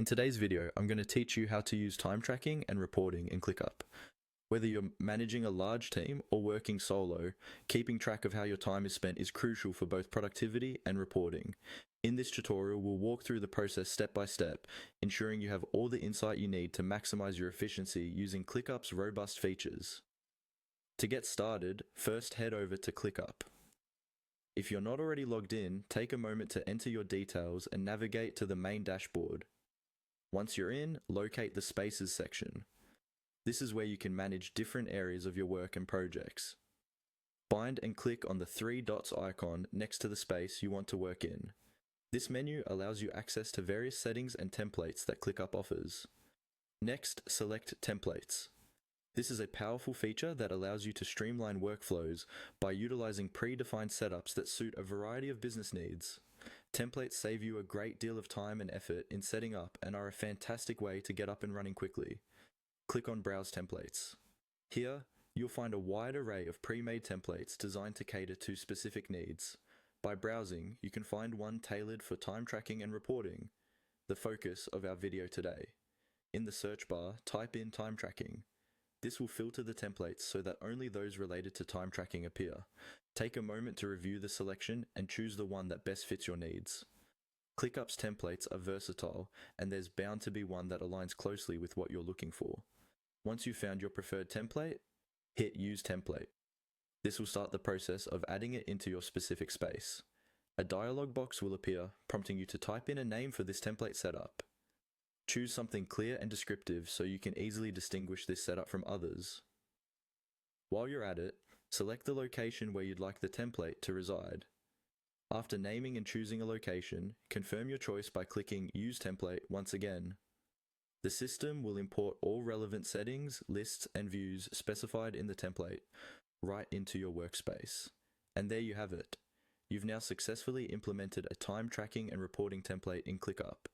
In today's video, I'm going to teach you how to use time tracking and reporting in ClickUp. Whether you're managing a large team or working solo, keeping track of how your time is spent is crucial for both productivity and reporting. In this tutorial, we'll walk through the process step by step, ensuring you have all the insight you need to maximize your efficiency using ClickUp's robust features. To get started, first head over to ClickUp. If you're not already logged in, take a moment to enter your details and navigate to the main dashboard. Once you're in, locate the Spaces section. This is where you can manage different areas of your work and projects. Find and click on the three dots icon next to the space you want to work in. This menu allows you access to various settings and templates that ClickUp offers. Next, select Templates. This is a powerful feature that allows you to streamline workflows by utilizing predefined setups that suit a variety of business needs. Templates save you a great deal of time and effort in setting up and are a fantastic way to get up and running quickly. Click on Browse Templates. Here, you'll find a wide array of pre-made templates designed to cater to specific needs. By browsing, you can find one tailored for time tracking and reporting, the focus of our video today. In the search bar, type in time tracking. This will filter the templates so that only those related to time tracking appear. Take a moment to review the selection and choose the one that best fits your needs. ClickUp's templates are versatile, and there's bound to be one that aligns closely with what you're looking for. Once you've found your preferred template, hit Use Template. This will start the process of adding it into your specific space. A dialog box will appear, prompting you to type in a name for this template setup. Choose something clear and descriptive so you can easily distinguish this setup from others. While you're at it, select the location where you'd like the template to reside. After naming and choosing a location, confirm your choice by clicking Use Template once again. The system will import all relevant settings, lists, and views specified in the template right into your workspace. And there you have it. You've now successfully implemented a time tracking and reporting template in ClickUp.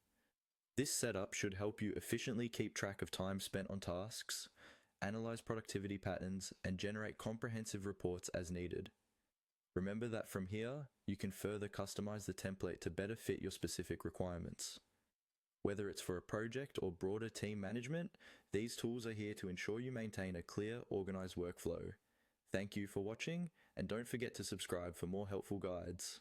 This setup should help you efficiently keep track of time spent on tasks, analyze productivity patterns, and generate comprehensive reports as needed. Remember that from here, you can further customize the template to better fit your specific requirements. Whether it's for a project or broader team management, these tools are here to ensure you maintain a clear, organized workflow. Thank you for watching, and don't forget to subscribe for more helpful guides.